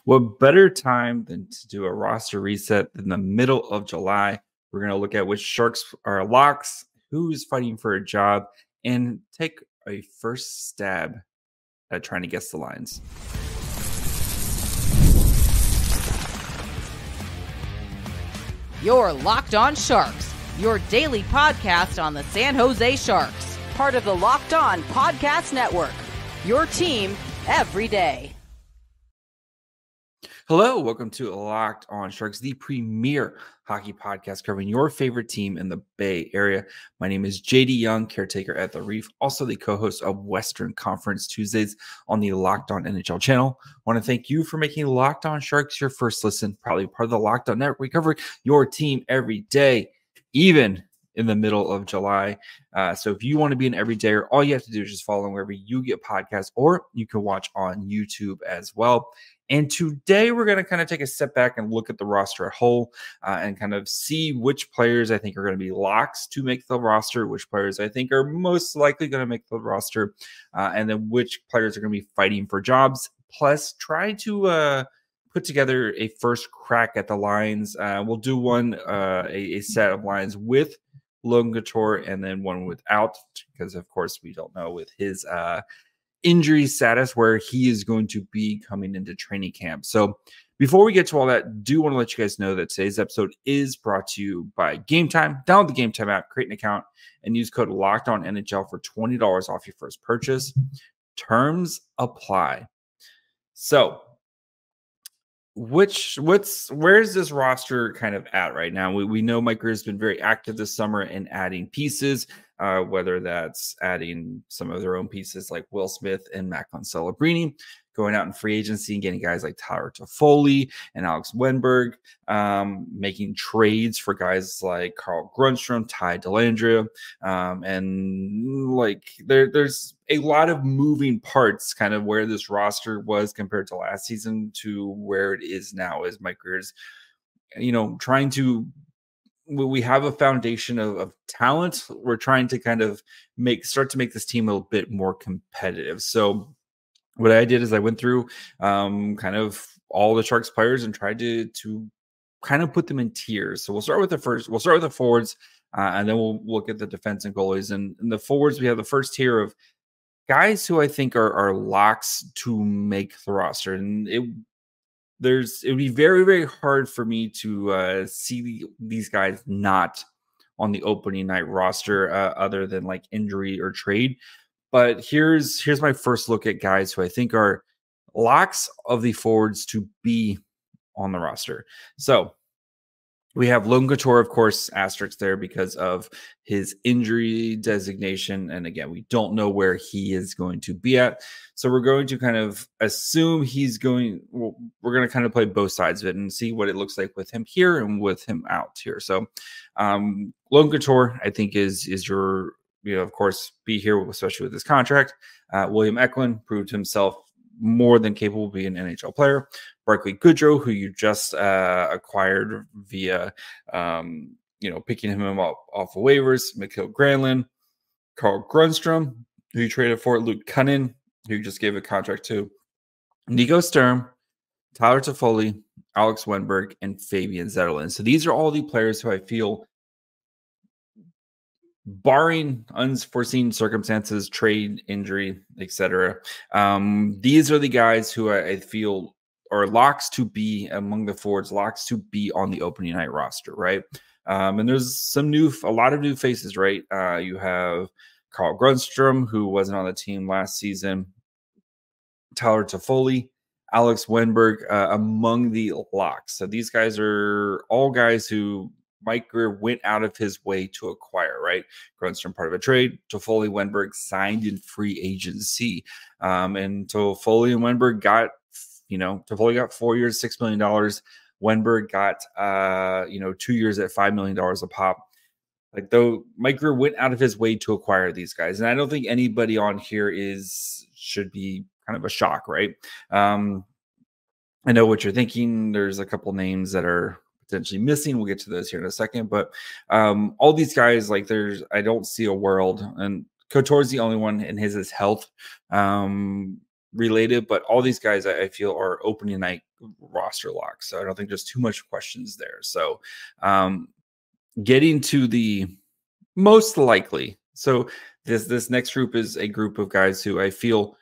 What better time than to do a roster reset in the middle of July? We're going to look at which Sharks are locks, who's fighting for a job, and take a first stab at trying to guess the lines. You're Locked On Sharks, your daily podcast on the San Jose Sharks, part of the Locked On Podcast Network, your team every day. Hello, welcome to Locked On Sharks, the premier hockey podcast covering your favorite team in the Bay Area. My name is JD Young, caretaker at the Reef, also the co-host of Western Conference Tuesdays on the Locked On NHL channel. I want to thank you for making Locked On Sharks your first listen, probably part of the Locked On Network. We cover your team every day, even in the middle of July. So if you want to be an everydayer, all you have to do is just follow wherever you get podcasts, or you can watch on YouTube as well. And today we're going to kind of take a step back and look at the roster at whole and kind of see which players I think are going to be locks to make the roster, which players I think are most likely going to make the roster, and then which players are going to be fighting for jobs. Plus, try to put together a first crack at the lines. We'll do a set of lines with Logan Couture and then one without, because of course we don't know with his injury status where he is going to be coming into training camp. So before we get to all that, do want to let you guys know that today's episode is brought to you by Game Time. Download the Game Time app, create an account, and use code LOCKEDONNHL for $20 off your first purchase. Terms apply. So where's this roster kind of at right now? We know Mike Grier has been very active this summer in adding pieces, whether that's adding some of their own pieces like Will Smith and Macklin Celebrini, going out in free agency and getting guys like Tyler Toffoli and Alex Wennberg, making trades for guys like Carl Grundstrom, Ty Dellandrea, and like there's a lot of moving parts kind of where this roster was compared to last season to where it is now as Mike Grier's, trying to, we have a foundation of talent. We're trying to kind of start to make this team a little bit more competitive. So what I did is I went through kind of all the Sharks players and tried to kind of put them in tiers. So we'll start with the forwards, and then we'll look at the defense and goalies. And in the forwards, we have the first tier of guys who I think are locks to make the roster. And it would be very, very hard for me to see these guys not on the opening night roster, other than like injury or trade. But here's my first look at guys who I think are locks of the forwards to be on the roster. So we have Logan Couture, of course, asterisk there because of his injury designation. And again, we don't know where he is going to be at. So we're going to kind of assume we're going to kind of play both sides of it and see what it looks like with him here and with him out here. So Logan Couture, I think, is your, of course, be here, especially with this contract. William Eklund proved himself more than capable of being an NHL player. Barclay Goodrow, who you just acquired via, picking him up off of waivers. Mikhail Granlund, Carl Grundstrom, who you traded for. Luke Cunnin, who you just gave a contract to. Nico Sturm, Tyler Toffoli, Alex Wennberg, and Fabian Zetterlund. So these are all the players who I feel, barring unforeseen circumstances, trade, injury, etc., these are the guys who I feel are locks to be among the forwards, locks to be on the opening night roster, right? And there's a lot of new faces, right? You have Carl Grundstrom, who wasn't on the team last season, Tyler Toffoli, Alex Wennberg, among the locks. So these guys are all guys who Mike Grier went out of his way to acquire, right? Grundstrom part of a trade. Toffoli, Wennberg signed in free agency. And Toffoli and Wennberg got, Toffoli got 4 years, $6 million. Wennberg got, 2 years at $5 million a pop. Like, though, Mike Grier went out of his way to acquire these guys. And I don't think anybody on here should be kind of a shock, right? I know what you're thinking. There's a couple names that are potentially missing. We'll get to those here in a second. But all these guys, like, I don't see a world. And Couture's the only one, and his is health. related, but all these guys I feel are opening night roster locks. So I don't think there's too much questions there. So getting to the most likely. So this next group is a group of guys who I feel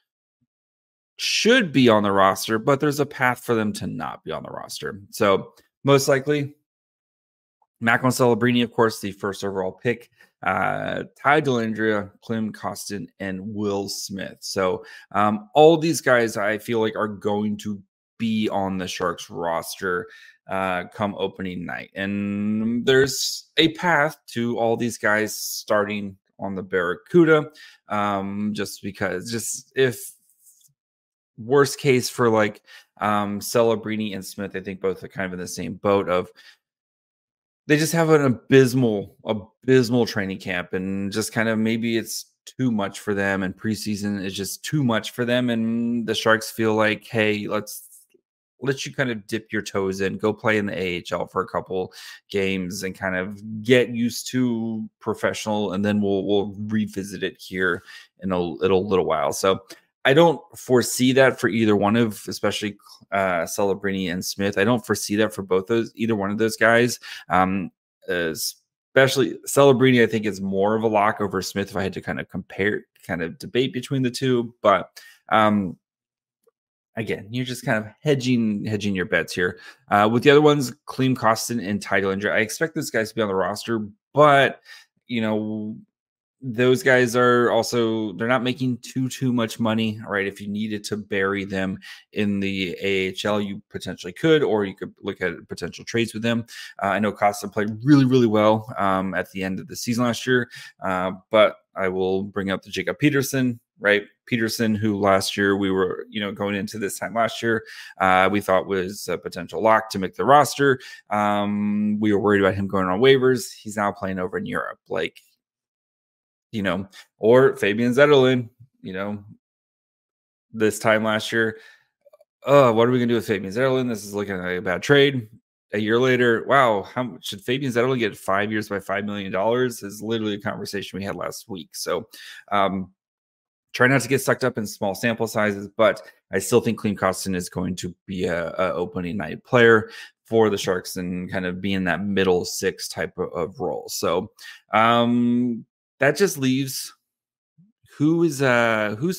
should be on the roster, but there's a path for them to not be on the roster. So most likely, Macklin Celebrini, of course, the first overall pick, Ty Dellandrea, Klim Kostin, and Will Smith. So all these guys I feel like are going to be on the Sharks roster come opening night. And there's a path to all these guys starting on the Barracuda, just if worst case for like Celebrini and Smith, I think both are kind of in the same boat of they just have an abysmal training camp, and just kind of maybe it's too much for them, and preseason is just too much for them, and the Sharks feel like, hey, let's let you kind of dip your toes in, go play in the AHL for a couple games and kind of get used to professional, and then we'll revisit it here in a little while. So I don't foresee that for either one of, especially Celebrini and Smith. I don't foresee that for either one of those guys. Especially Celebrini, I think is more of a lock over Smith if I had to kind of debate between the two. But again, you're just kind of hedging your bets here. With the other ones, Klim Kostin and Ty Dellandrea, I expect those guys to be on the roster, but those guys are also, they're not making too much money, right? If you needed to bury them in the AHL, you potentially could, or you could look at potential trades with them. I know Kostin played really well at the end of the season last year, but I will bring up the Jacob Peterson, right? Peterson, who last year we were, going into this time last year, we thought was a potential lock to make the roster. We were worried about him going on waivers. He's now playing over in Europe. Or Fabian Zetterlund, this time last year. What are we going to do with Fabian Zetterlund? This is looking like a bad trade. A year later, wow, how much should Fabian Zetterlund get 5 years by $5 million? Is literally a conversation we had last week. So try not to get sucked up in small sample sizes, but I still think Klim Kostin is going to be a opening night player for the Sharks and kind of be in that middle six type of role. So that just leaves who's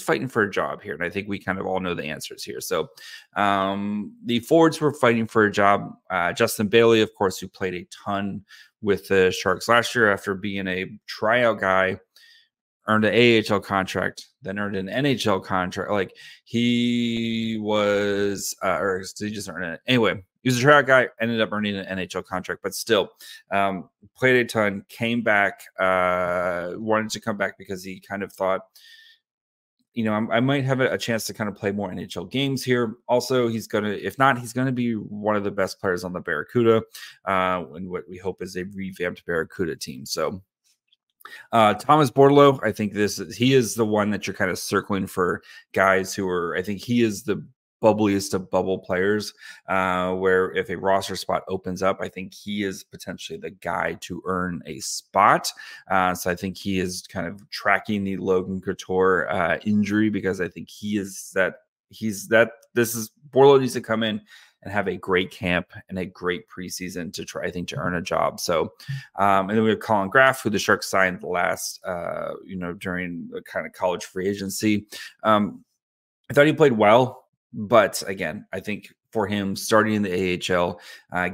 fighting for a job here. And I think we kind of all know the answers here. So the forwards were fighting for a job. Justin Bailey, of course, who played a ton with the Sharks last year after being a tryout guy, earned an AHL contract, then earned an NHL contract. He was, or did he just earn it? Anyway, he was a tryout guy, ended up earning an NHL contract, but still played a ton, came back, wanted to come back because he kind of thought, I might have a chance to kind of play more NHL games here. Also, if not, he's going to be one of the best players on the Barracuda, and what we hope is a revamped Barracuda team. So Thomas Bordeleau, I think he is the one that you're kind of circling for guys who are, I think he is the bubbliest of bubble players, where if a roster spot opens up, I think he is potentially the guy to earn a spot. So I think he is kind of tracking the Logan Couture injury, because I think Bordeleau needs to come in and have a great camp and a great preseason to try, I think, to earn a job. So, and then we have Colin Graff, who the Sharks signed last, during the kind of college free agency. I thought he played well, but again, I think for him starting in the AHL,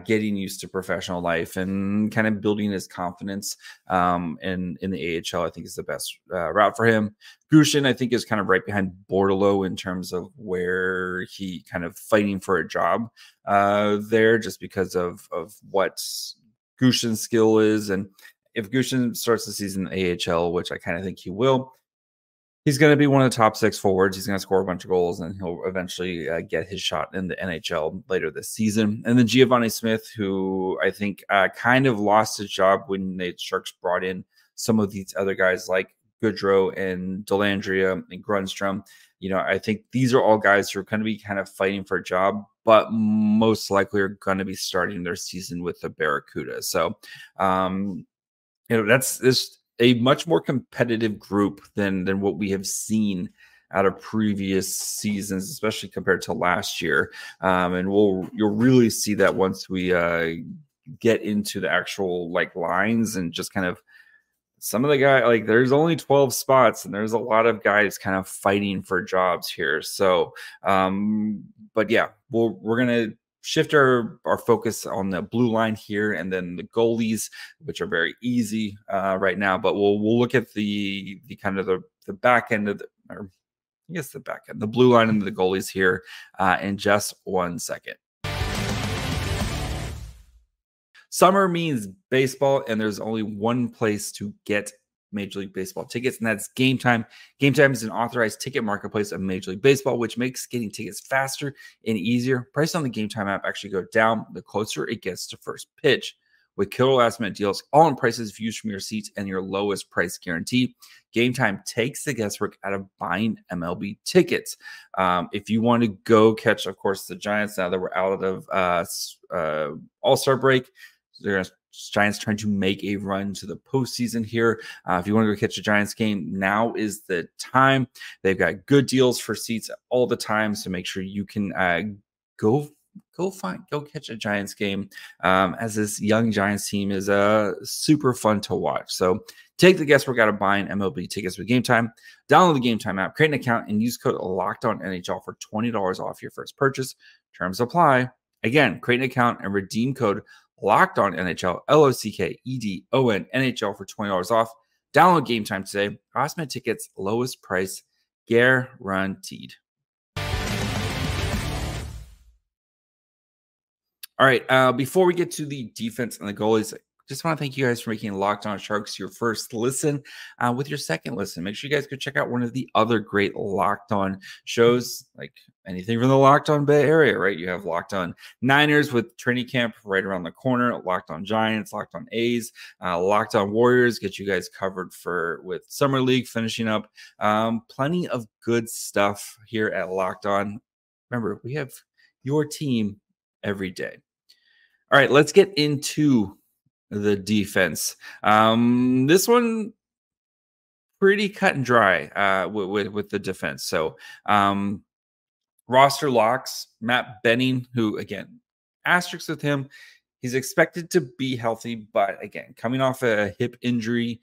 getting used to professional life and kind of building his confidence in the AHL, I think is the best route for him. Gushin, I think, is kind of right behind Bordeleau in terms of where he kind of fighting for a job there, just because of what Gushin's skill is. And if Gushin starts the season in the AHL, which I kind of think he will, he's going to be one of the top 6 forwards. He's going to score a bunch of goals, and he'll eventually get his shot in the NHL later this season. And then Giovanni Smith, who I think kind of lost his job when the Sharks brought in some of these other guys like Goodrow and Dellandrea and Grunstrom. I think these are all guys who are going to be kind of fighting for a job, but most likely are going to be starting their season with the Barracuda. So, that's a much more competitive group than what we have seen out of previous seasons, especially compared to last year. And you'll really see that once we get into the actual like lines and just kind of some of the guys, like there's only 12 spots and there's a lot of guys kind of fighting for jobs here. So, but yeah, we're going to shift our focus on the blue line here and then the goalies, which are very easy right now, but we'll look at the kind of the back end of the back end, the blue line and the goalies here in just 1 second. Summer means baseball, and there's only one place to get Major League Baseball tickets, and that's Game Time. Game Time is an authorized ticket marketplace of Major League Baseball, which makes getting tickets faster and easier. Prices on the Game Time app actually go down the closer it gets to first pitch. With killer last-minute deals, all-in prices views from your seats, and your lowest price guarantee, Game Time takes the guesswork out of buying MLB tickets. If you want to go catch, of course, the Giants now that we're out of All-Star break, there's Giants trying to make a run to the postseason here. If you want to go catch a Giants game, now is the time. They've got good deals for seats all the time, so make sure you can go catch a Giants game, as this young Giants team is super fun to watch. So take the guesswork out of buying MLB tickets with Game Time. Download the Game Time app, create an account, and use code LOCKEDONNHL for $20 off your first purchase. Terms apply. Again, create an account and redeem code LOCKEDONNHL, LOCKEDON NHL for $20 off. Download Game Time today. Osman tickets, lowest price, guaranteed. All right, before we get to the defense and the goalies, just want to thank you guys for making Locked On Sharks your first listen. With your second listen, make sure you guys go check out one of the other great Locked On shows, like anything from the Locked On Bay Area, right? You have Locked On Niners with training camp right around the corner, Locked On Giants, Locked On A's, Locked On Warriors, get you guys covered with Summer League finishing up. Plenty of good stuff here at Locked On. Remember, we have your team every day. All right, let's get into the defense. This one pretty cut and dry with the defense. So roster locks, Matt Benning, who again, asterisks with him. He's expected to be healthy, but again, coming off a hip injury,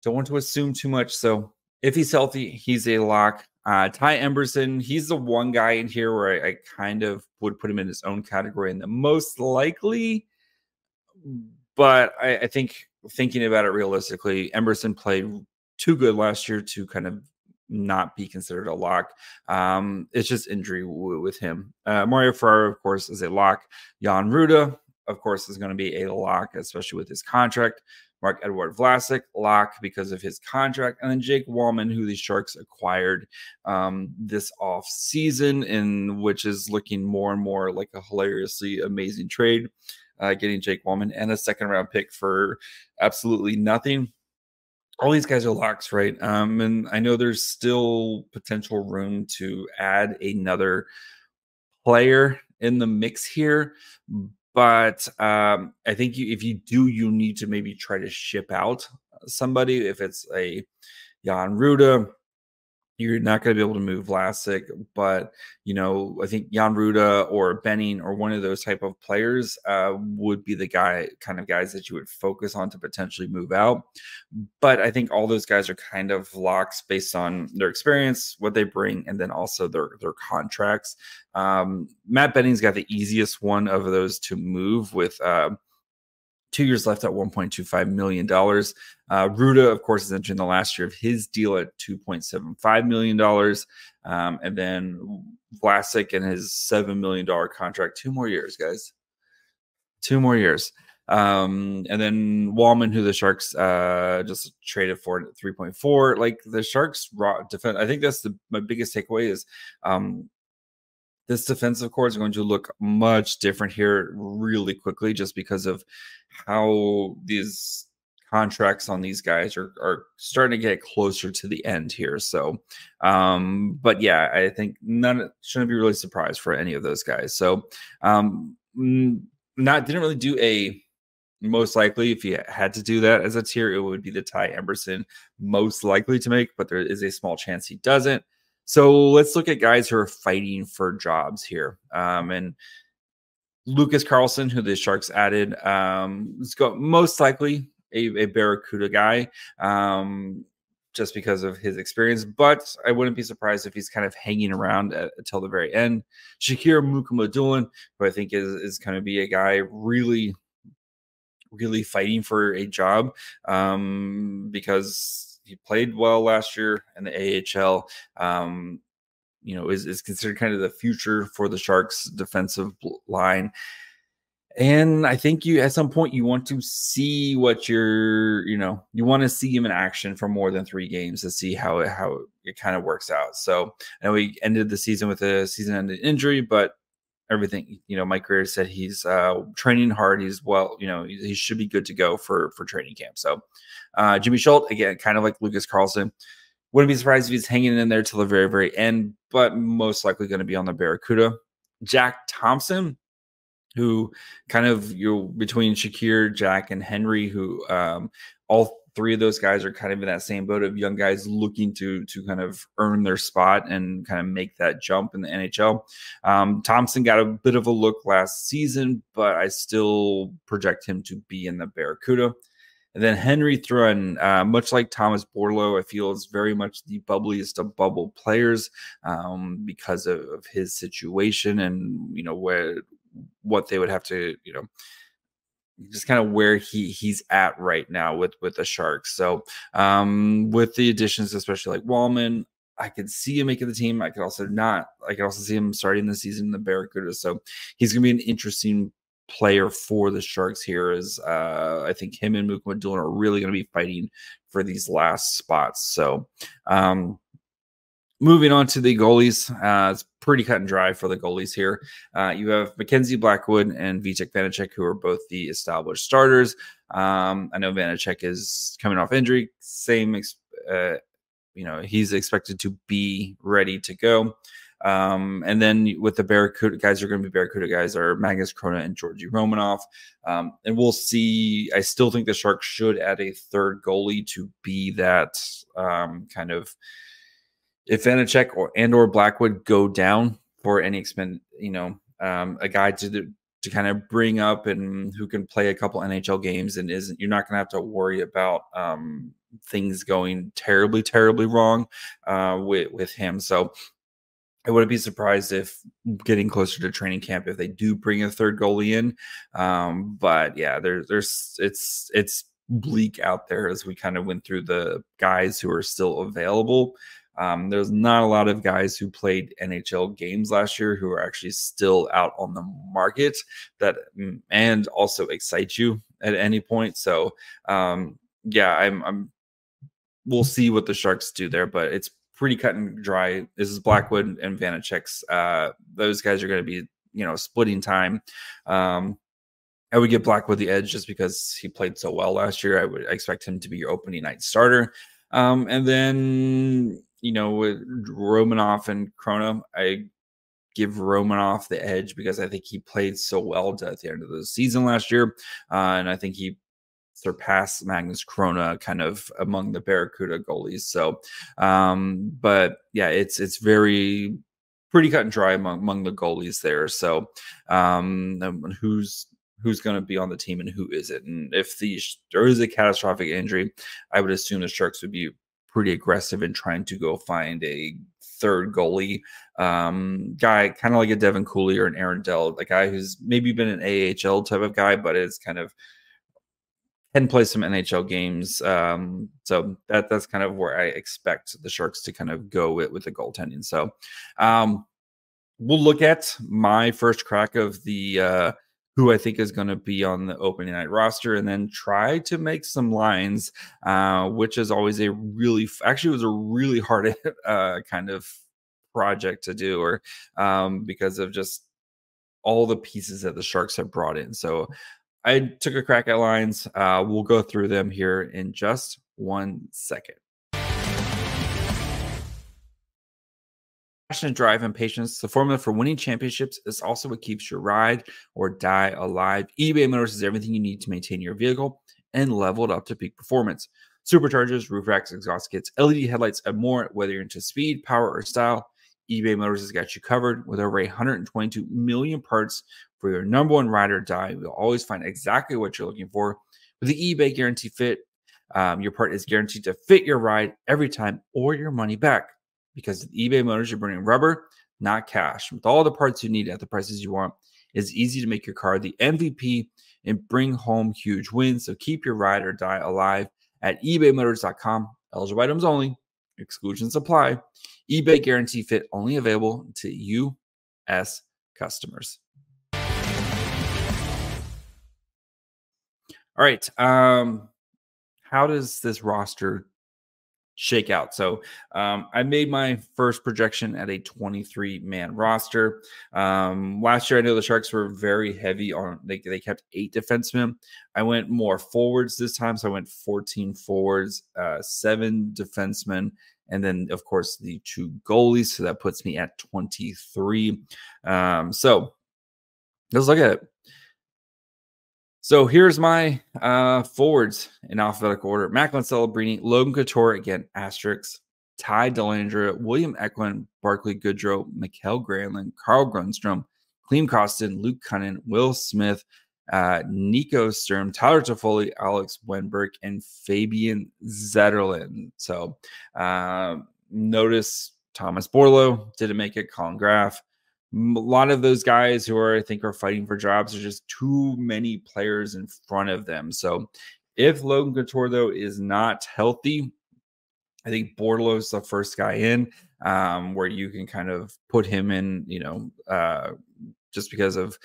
don't want to assume too much. So if he's healthy, he's a lock. Ty Emberson, he's the one guy in here where I kind of would put him in his own category and the most likely. But I think thinking about it realistically, Emberson played too good last year to kind of not be considered a lock. It's just injury with him. Mario Ferraro, of course, is a lock. Jan Ruda, of course, is going to be a lock, especially with his contract. Mark-Edouard Vlasic, lock because of his contract. And then Jake Walman, who the Sharks acquired this offseason, and which is looking more and more like a hilariously amazing trade. Getting Jake Walman and a second-round pick for absolutely nothing. All these guys are locks, right? And I know there's still potential room to add another player in the mix here. But I think if you do, you need to maybe try to ship out somebody. If it's a Jan Ruda, you're not going to be able to move Vlasic. But, I think Jan Ruda or Benning or one of those type of players would be the kind of guys that you would focus on to potentially move out. But I think all those guys are kind of locks based on their experience, what they bring, and then also their contracts. Matt Benning's got the easiest one of those to move with 2 years left at $1.25 million. Ruda, of course, is entering the last year of his deal at $2.75 million. And then Vlasic and his $7 million contract, 2 more years, guys. 2 more years. And then Walman, who the Sharks just traded for at 3.4. Like the Sharks raw defense, I think that's my biggest takeaway is this defensive core is going to look much different here really quickly just because of how these contracts on these guys are starting to get closer to the end here. So, but yeah, I think shouldn't be really surprised for any of those guys. So, didn't really do a most likely. If you had to do that as a tier, it would be the Ty Emberson most likely to make, but there is a small chance he doesn't. So let's look at guys who are fighting for jobs here. And Lucas Carlson, who the Sharks added, is most likely a Barracuda guy, just because of his experience. But I wouldn't be surprised if he's kind of hanging around until the very end. Shakir Mukumadulin, who I think is going to be a guy really fighting for a job, because he played well last year in the AHL. Is considered kind of the future for the Sharks defensive line. And I think at some point you want to see what you want to see him in action for more than 3 games to see how it kind of works out. So I know we ended the season with a season-ending injury, but everything, Mike Grier said he's training hard. He's he should be good to go for training camp. So Jimmy Schultz, again, kind of like Lucas Carlson, wouldn't be surprised if he's hanging in there till the very, very end, but most likely going to be on the Barracuda. Jack Thompson, who kind of between Shakir, Jack, and Henry, who all 3 of those guys are kind of in that same boat of young guys looking to kind of earn their spot and kind of make that jump in the NHL. Thompson got a bit of a look last season, but I still project him to be in the Barracuda. And then Henry Thrun, much like Thomas Bordeleau, I feel is very much the bubbliest of bubble players, because of his situation and, what they would have to, just kind of where he's at right now with the Sharks. So with the additions, especially like Walman, I could see him making the team. I could also see him starting the season in the Barracuda. So he's going to be an interesting player for the Sharks here, as I think him and Mukumadulin are really going to be fighting for these last spots. So moving on to the goalies, it's pretty cut and dry for the goalies here. You have Mackenzie, Blackwood, and Vitek Vanecek, who are both the established starters. I know Vanecek is coming off injury. He's expected to be ready to go. And then with the Barracuda guys, are going to be Barracuda guys are Magnus Krona and Georgi Romanov. And we'll see. I still think the Sharks should add a 3rd goalie to be that kind of, if Vanecek or Blackwood go down for any expense, a guy to kind of bring up and who can play a couple NHL games and you're not going to have to worry about things going terribly, terribly wrong with him. So I wouldn't be surprised if getting closer to training camp, if they do bring a 3rd goalie in. But yeah, it's bleak out there as we kind of went through the guys who are still available. There's not a lot of guys who played NHL games last year who are actually still out on the market and also excite you at any point. So we'll see what the Sharks do there, but it's pretty cut and dry. This is Blackwood and Vanecek's. Those guys are going to be, splitting time. I would give Blackwood the edge just because he played so well last year. I would expect him to be your opening night starter. And then, with Romanov and Krona, I give Romanov the edge because I think he played so well at the end of the season last year. And I think he surpassed Magnus Krona kind of among the Barracuda goalies. So, but yeah, it's pretty cut and dry among the goalies there. So, who's going to be on the team and who isn't? And if there is a catastrophic injury, I would assume the Sharks would be pretty aggressive in trying to go find a 3rd goalie guy, kind of like a Devin Cooley or an Aaron Dell, a guy who's maybe been an AHL type of guy, but is kind of can play some NHL games. So that's kind of where I expect the Sharks to kind of go with the goaltending. So we'll look at my first crack of the who I think is going to be on the opening night roster, and then try to make some lines, which is always was a really hard kind of project to do, or because of just all the pieces that the Sharks have brought in. So I took a crack at lines. We'll go through them here in just 1 second. Passion, drive, and patience, the formula for winning championships, is also what keeps your ride or die alive. eBay Motors is everything you need to maintain your vehicle and level it up to peak performance. superchargers, roof racks, exhaust kits, LED headlights, and more. Whether you're into speed, power, or style, eBay Motors has got you covered. With over 122 million parts for your number one ride or die, you'll always find exactly what you're looking for. With the eBay Guarantee Fit, your part is guaranteed to fit your ride every time or your money back. Because with eBay Motors, you're burning rubber, not cash. With all the parts you need at the prices you want, it's easy to make your car the MVP and bring home huge wins. So keep your ride or die alive at ebaymotors.com. Eligible items only. Exclusions apply. eBay Guarantee Fit only available to U.S. customers. All right. How does this roster shake out? So I made my first projection at a 23-man roster. Last year, I know the Sharks were very heavy on, they kept 8 defensemen. I went more forwards this time. So I went 14 forwards, 7 defensemen, and then, of course, the 2 goalies. So that puts me at 23. So let's look at it. So here's my forwards in alphabetical order. Macklin Celebrini, Logan Couture, again, asterisks, Ty Dellandrea, William Eklund, Barclay Goodrow, Mikael Granlund, Carl Grundstrom, Clem Costin, Luke Cunnin, Will Smith, Nico Sturm, Tyler Toffoli, Alex Wenberg, and Fabian Zetterlund. So notice Thomas Bordeleau didn't make it, Colin Graff. A lot of those guys who I think are fighting for jobs, there's just too many players in front of them. So if Logan Couture, though, is not healthy, I think Bordeleau is the first guy in where you can kind of put him in, just because of,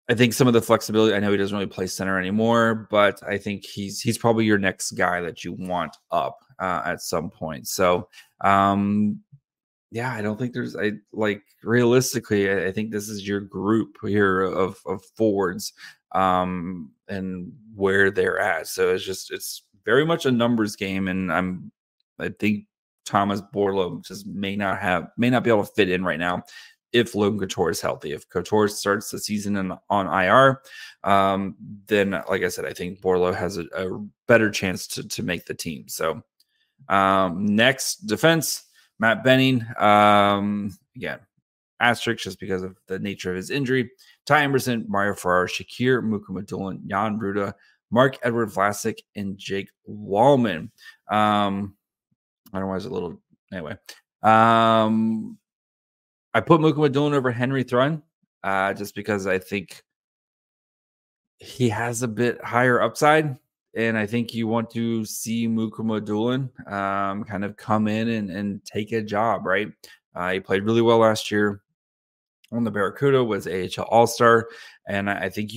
I think, some of the flexibility. I know he doesn't really play center anymore, but I think he's probably your next guy that you want up at some point. So, yeah, I don't think there's, realistically, I think this is your group here of forwards and where they're at. So it's very much a numbers game. And I think Thomas Bordeleau just may not be able to fit in right now if Logan Couture is healthy. If Couture starts the season on IR, then, like I said, I think Bordeleau has a better chance to make the team. So next, defense. Matt Benning, again, asterisk just because of the nature of his injury. Ty Emerson, Mario Ferraro, Shakir Mukhamadullin, Jan Ruda, Mark-Edward Vlasic, and Jake Walman. I don't know why it's a little, anyway. I put Mukhamadullin over Henry Thrun just because I think he has a bit higher upside. And I think you want to see Mukhamadullin kind of come in and take a job, right? He played really well last year on the Barracuda, was AHL All-Star, and I think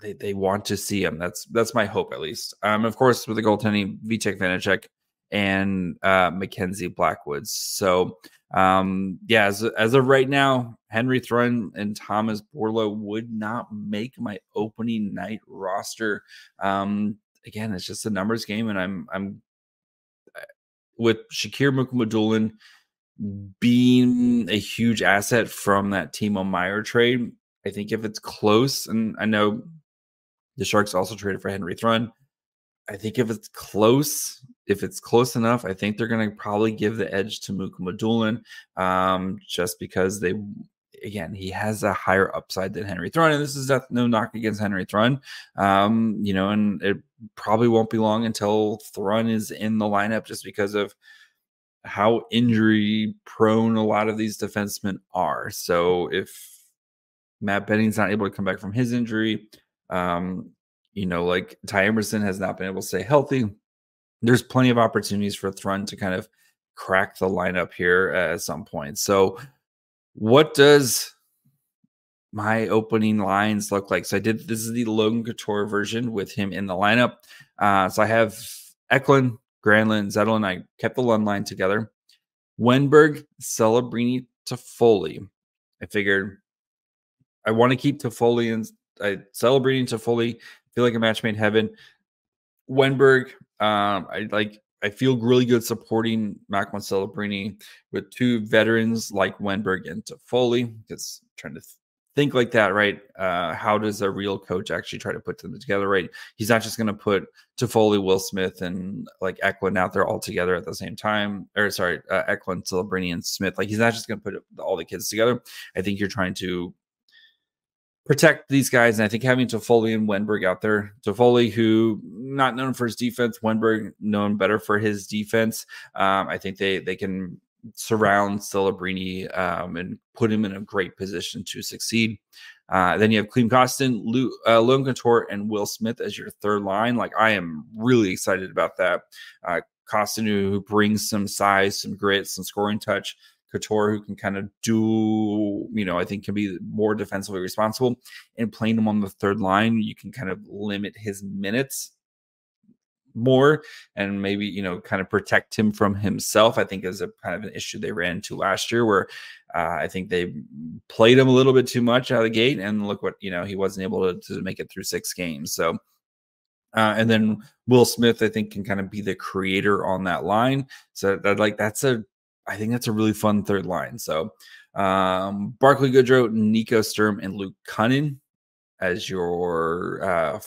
they want to see him. That's my hope, at least. Of course, with the goaltending, Vitek, Vanecek, and Mackenzie, Blackwood. So, yeah, as of right now, Henry Thrun and Thomas Bordeleau would not make my opening night roster. Again, it's just a numbers game, and I'm with Shakir Mukhamadullin being a huge asset from that Timo Meier trade. I think if it's close, and I know the Sharks also traded for Henry Thrun, I think if it's close enough, I think they're going to probably give the edge to Mukhamadullin, just because he has a higher upside than Henry Thrun, and this is no knock against Henry Thrun, and it probably won't be long until Thrun is in the lineup, just because of how injury prone a lot of these defensemen are. So if Matt Benning's not able to come back from his injury, like Ty Emerson has not been able to stay healthy, there's plenty of opportunities for Thrun to kind of crack the lineup here at some point. So what does my opening lines look like? So this is the Logan Couture version with him in the lineup. So I have Eklund, Granlund, Zetterlund. I kept the Lund line together. Wenberg, Celebrini, Toffoli. I figured I want to keep Toffoli and Celebrini and Toffoli. Feel like a match made in heaven. Wenberg, I feel really good supporting Macklin Celebrini with 2 veterans like Wenberg and Toffoli, because I'm trying to think like that, right? How does a real coach actually try to put them together, right? He's not just going to put Toffoli, Will Smith, and like Eklund out there all together at the same time. Or sorry, Eklund, Celebrini, and Smith. Like he's not just going to put all the kids together. I think you're trying to protect these guys, and I think having Toffoli and Wenberg out there, Toffoli, who not known for his defense, Wenberg known better for his defense. I think they can surround Celebrini and put him in a great position to succeed. Then you have Klim Kostin, Logan Couture, and Will Smith as your third line. Like I am really excited about that. Kostin, who brings some size, some grit, some scoring touch. Couture, who can kind of do, I think can be more defensively responsible, and playing him on the third line, you can kind of limit his minutes more and maybe, kind of protect him from himself. I think is a kind of an issue they ran into last year where I think they played him a little bit too much out of the gate, and look what, he wasn't able to make it through 6 games. So, and then Will Smith, I think, can kind of be the creator on that line. So I think that's a really fun third line. So Barclay Goodrow, Nico Sturm, and Luke Kunin as your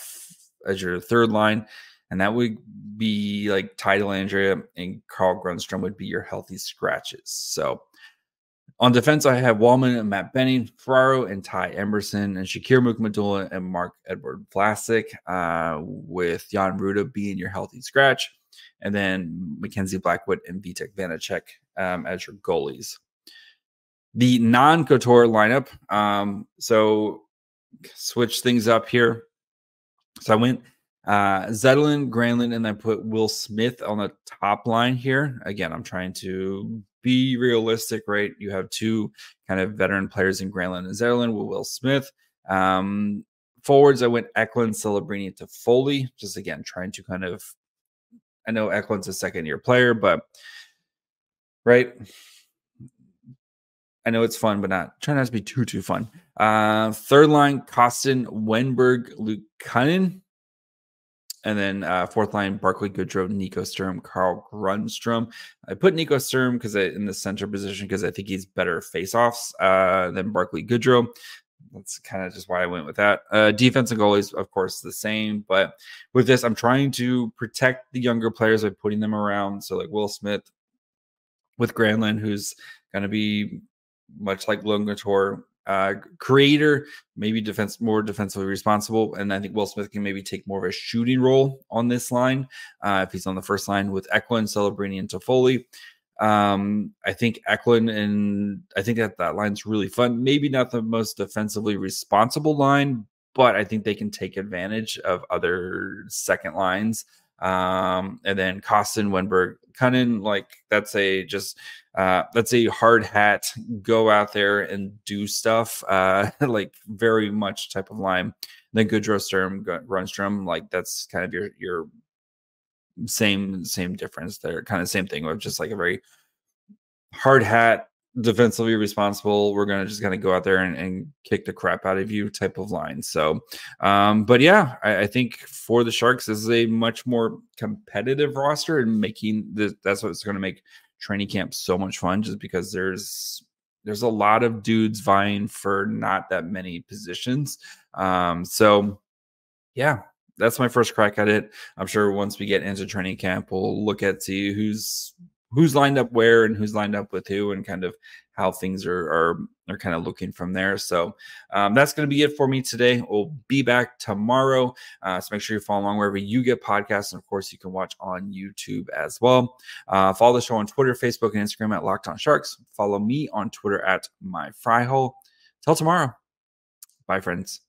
third line. And that would be like Ty Dellandrea and Carl Grundstrom would be your healthy scratches. So on defense, I have Walman and Matt Benning, Ferraro and Ty Emerson, and Shakir Mukhamadulla and Mark Edward Vlasic, with Jan Ruda being your healthy scratch. And then Mackenzie, Blackwood, and Vitek Vanecek as your goalies. The non-Couture lineup. So switch things up here. So I went Zetterlund, Granlund, and I put Will Smith on the top line here. Again, I'm trying to be realistic, right? You have 2 kind of veteran players in Granlund and Zetterlund with Will Smith. Forwards, I went Eklund, Celebrini, to Foley. Just again, trying to kind of, I know Eklund's a second-year player, but right. I know it's fun, but try not to be too fun. Third line, Kostin, Wenberg, Luke Kunin. And then fourth line, Barclay Goodrow, Nico Sturm, Carl Grundstrom. I put Nico Sturm in the center position because I think he's better faceoffs than Barclay Goodrow. That's kind of just why I went with that. Defense and goalies, of course, the same. But with this, I'm trying to protect the younger players by putting them around. So like Will Smith with Granlund, who's going to be much like Logan Couture, creator, maybe more defensively responsible. And I think Will Smith can maybe take more of a shooting role on this line if he's on the first line with Eklund, Celebrini, and Toffoli. I think Eklund, and I think that line's really fun. Maybe not the most defensively responsible line, but I think they can take advantage of other second lines. And then Kostin, Wenberg, Kunin, like that's a hard hat, go out there and do stuff, like very much type of line. Then Goodrow, Sturm, Grundstrom, like that's kind of your same difference there, kind of same thing with just like a very hard hat, defensively responsible. We're going to just kind of go out there and kick the crap out of you type of line. So, but yeah, I think for the Sharks, this is a much more competitive roster, and that's what's going to make training camp so much fun, just because there's a lot of dudes vying for not that many positions. So yeah, that's my first crack at it. I'm sure once we get into training camp, we'll look at see who's lined up where and who's lined up with who, and kind of how things are kind of looking from there. So that's going to be it for me today. We'll be back tomorrow. So make sure you follow along wherever you get podcasts. And of course, you can watch on YouTube as well. Follow the show on Twitter, Facebook, and Instagram at Locked On Sharks. Follow me on Twitter at MyFryhole. Till tomorrow. Bye, friends.